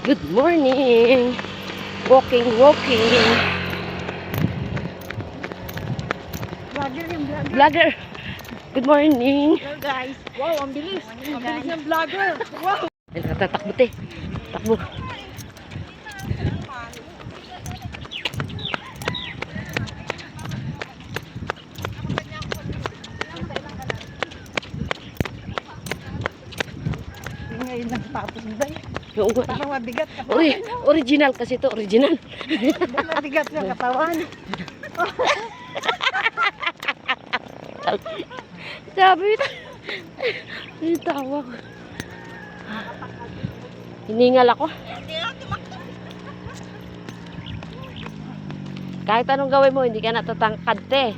Good morning. Walking. Vlogger yung vlogger. Vlogger. Good morning. Hello guys. Wow, ang bilis. Ang bilis ng vlogger. Wow. Ay, natatakbo te. Takbo. Ngayon nagtapos day. Yung, Parang mabigat ka. original kasi to, original. Mabigat ng katawan. Sabi ito. Ay, tawa ko. Hiningal ako. Kahit anong gawin mo, hindi ka natatangkad te.